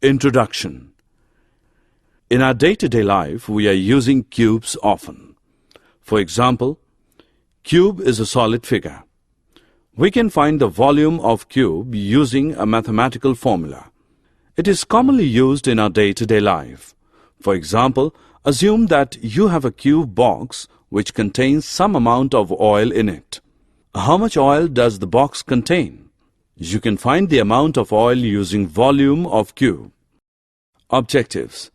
Introduction. In our day-to-day life, we are using cubes often. For example, cube is a solid figure. We can find the volume of cube using a mathematical formula. It is commonly used in our day-to-day life. For example, assume that you have a cube box which contains some amount of oil in it. How much oil does the box contain? You can find the amount of oil using volume of cube. Objectives.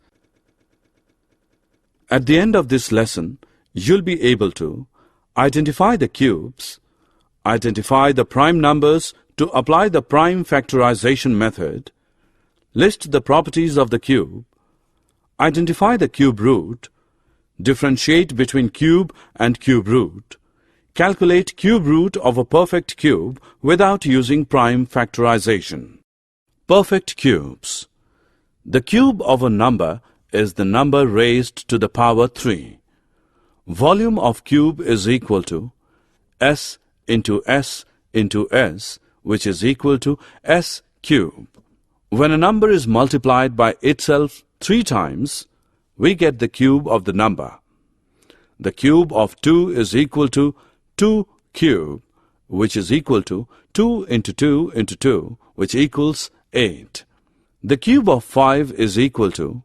At the end of this lesson, you'll be able to identify the cubes, identify the prime numbers to apply the prime factorization method, list the properties of the cube, identify the cube root, differentiate between cube and cube root, calculate cube root of a perfect cube without using prime factorization. Perfect cubes. The cube of a number is the number raised to the power 3. Volume of cube is equal to S into S into S, which is equal to S cube. When a number is multiplied by itself 3 times, we get the cube of the number. The cube of 2 is equal to 2 cube, which is equal to 2 into 2 into 2, which equals 8. The cube of 5 is equal to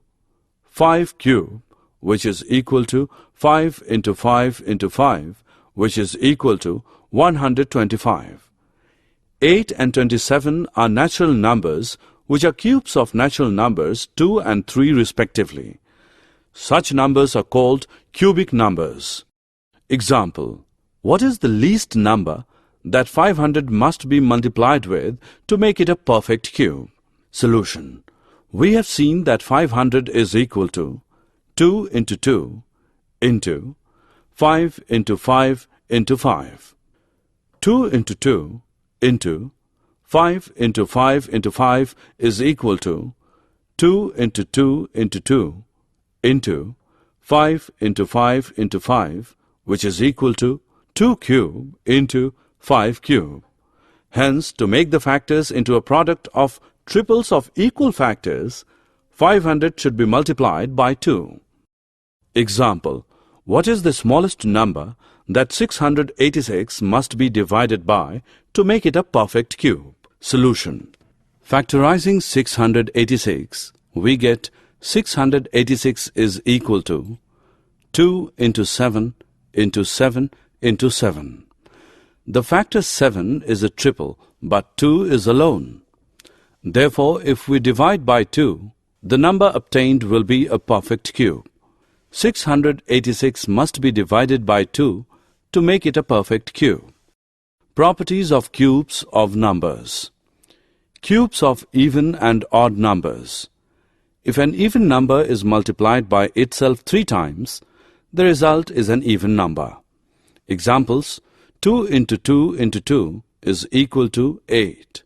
5 cube, which is equal to 5 into 5 into 5, which is equal to 125. 8 and 27 are natural numbers which are cubes of natural numbers 2 and 3 respectively. Such numbers are called cubic numbers. Example: what is the least number that 500 must be multiplied with to make it a perfect cube? Solution. We have seen that 500 is equal to 2 into 2 into 5 into 5 into 5. 2 into 2 into 5 into 5 into 5 is equal to 2 into 2 into 2 into 5 into 5 into 5, which is equal to 2 cube into 5 cube. Hence, to make the factors into a product of triples of equal factors, 500 should be multiplied by 2. Example: what is the smallest number that 686 must be divided by to make it a perfect cube? Solution. Factorizing 686, we get 686 is equal to 2 into 7 into 7 into 7. The factor 7 is a triple, but 2 is alone. Therefore, if we divide by 2, the number obtained will be a perfect cube. 686 must be divided by 2 to make it a perfect cube. Properties of cubes of numbers. Cubes of even and odd numbers. If an even number is multiplied by itself 3 times, the result is an even number. Examples: 2 into 2 into 2 is equal to 8.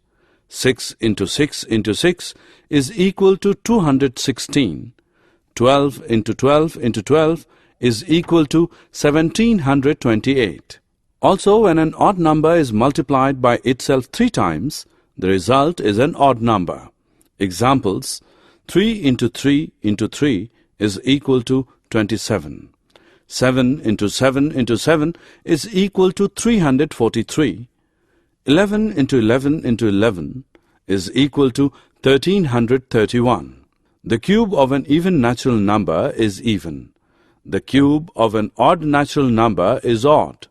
6 into 6 into 6 is equal to 216. 12 into 12 into 12 is equal to 1728. Also, when an odd number is multiplied by itself 3 times, the result is an odd number. Examples: 3 into 3 into 3 is equal to 27. 7 into 7 into 7 is equal to 343. 11 into 11 into 11 is equal to 1331. The cube of an even natural number is even. The cube of an odd natural number is odd.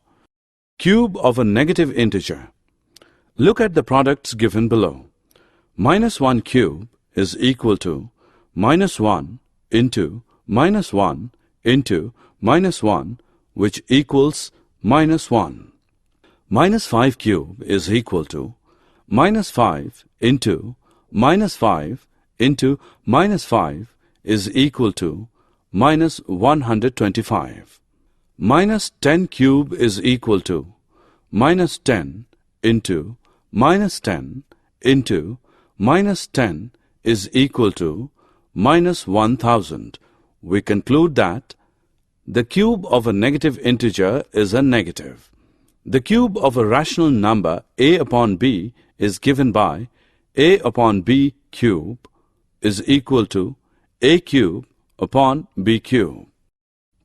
Cube of a negative integer. Look at the products given below. -1 cube is equal to -1 into -1 into -1, which equals -1. -5 cube is equal to -5 into -5 into -5 is equal to -125. -10 cube is equal to -10 into -10 into -10 is equal to -1000. We conclude that the cube of a negative integer is a negative. The cube of a rational number a upon b is given by a upon b cube is equal to a cube upon b cube.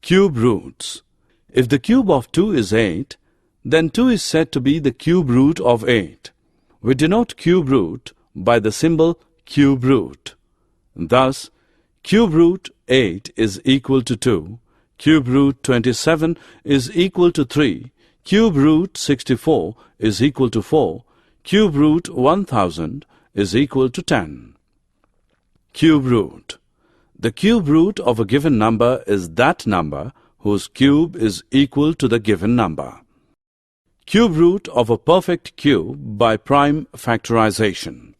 Cube roots. If the cube of 2 is 8, then 2 is said to be the cube root of 8. We denote cube root by the symbol cube root. Thus, cube root 8 is equal to 2, cube root 27 is equal to 3, cube root 64 is equal to 4, cube root 1000 is equal to 10. Cube root. The cube root of a given number is that number whose cube is equal to the given number. Cube root of a perfect cube by prime factorization.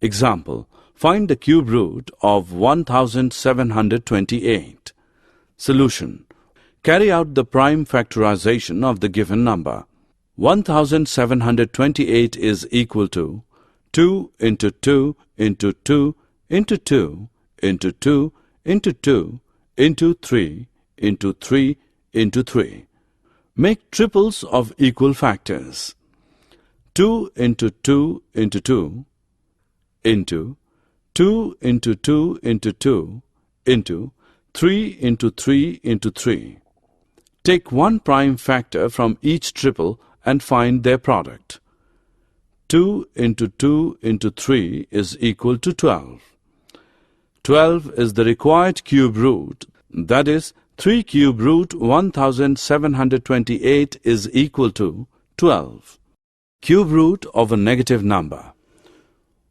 Example, find the cube root of 1728. Solution. Carry out the prime factorization of the given number. 1728 is equal to 2 into 2 into 2 into 2 into 2 into 2 into 3 into 3 into 3. Make triples of equal factors. 2 into 2 into 2 into 2 into 2 into 2 into 3 into 3 into 3. Take one prime factor from each triple and find their product. 2 into 2 into 3 is equal to 12. 12 is the required cube root, that is, 3 cube root 1728 is equal to 12. Cube root of a negative number.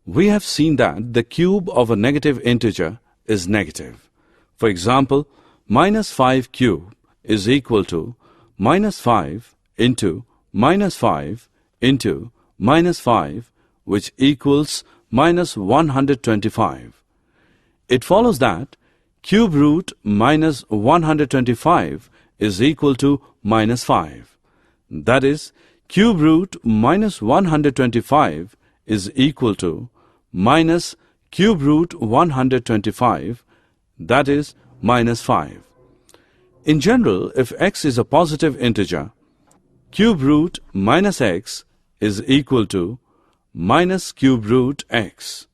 We have seen that the cube of a negative integer is negative. For example, minus 5 cube is equal to minus 5 into minus 5 into minus 5, which equals minus 125. It follows that cube root minus 125 is equal to minus 5. That is, cube root minus 125 is equal to minus cube root 125, that is, minus 5. In general, if x is a positive integer, cube root minus x is equal to minus cube root x.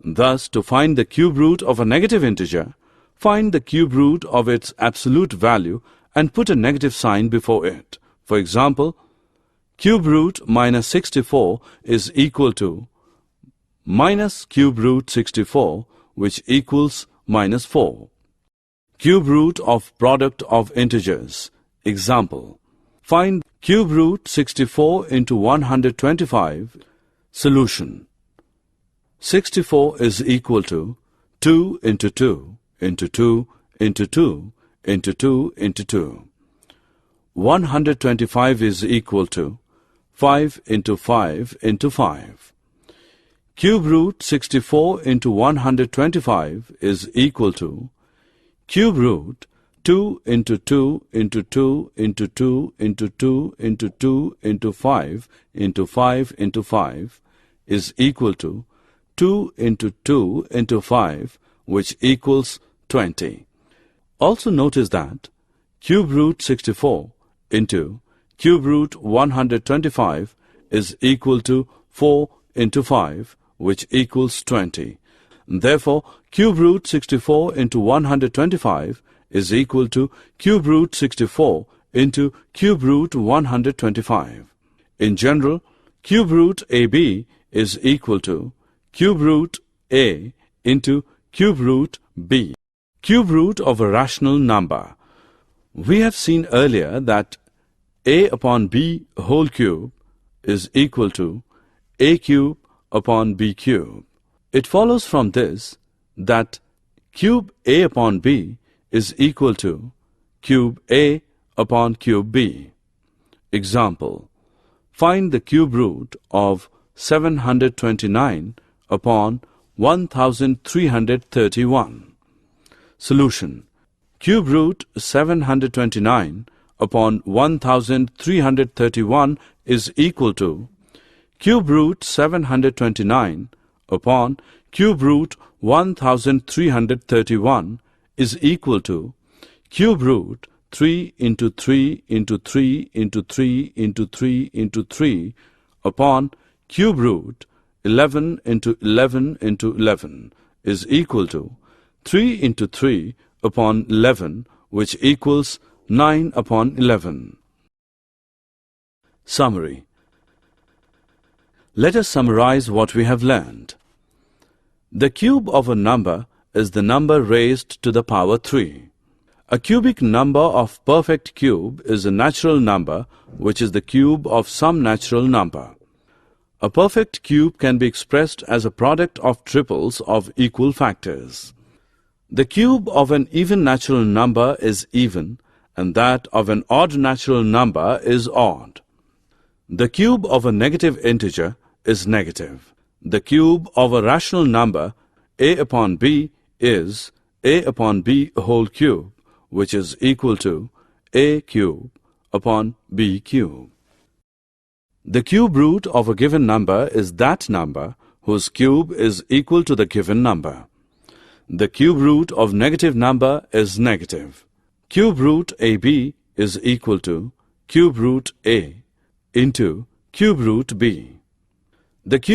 Thus, to find the cube root of a negative integer, find the cube root of its absolute value and put a negative sign before it. For example, cube root minus 64 is equal to minus cube root 64, which equals minus 4. Cube root of product of integers. Example, find cube root 64 into 125. Solution. 64 is equal to 2 into 2 into 2 into 2 into 2 into 2. 125 is equal to 5 into 5 into 5. Cube root 64 into 125 is equal to cube root 2 into 2 into 2 into 2 into 2 into 2 into 5 into 5 into 5 is equal to 2 into 2 into 5, which equals 20. Also notice that cube root 64 into cube root 125 is equal to 4 into 5, which equals 20. Therefore, cube root 64 into 125 is equal to cube root 64 into cube root 125. In general, cube root AB is equal to cube root A into cube root B. Cube root of a rational number. We have seen earlier that A upon B whole cube is equal to A cube upon B cube. It follows from this that cube A upon B is equal to cube A upon cube B. Example, find the cube root of 729 upon 1331. Solution. Cube root 729 upon 1331 is equal to cube root 729 upon cube root 1331 is equal to cube root 3 into 3 into 3 into 3 into 3 into 3 upon cube root 11 into 11 into 11, is equal to 3 into 3 upon 11, which equals 9 upon 11. Summary. Let us summarize what we have learned. The cube of a number is the number raised to the power 3. A cubic number of perfect cube is a natural number which is the cube of some natural number. A perfect cube can be expressed as a product of triples of equal factors. The cube of an even natural number is even, and that of an odd natural number is odd. The cube of a negative integer is negative. The cube of a rational number, a upon b, is a upon b whole cube, which is equal to a cube upon b cube. The cube root of a given number is that number whose cube is equal to the given number. The cube root of negative number is negative. Cube root ab is equal to cube root a into cube root b. The cube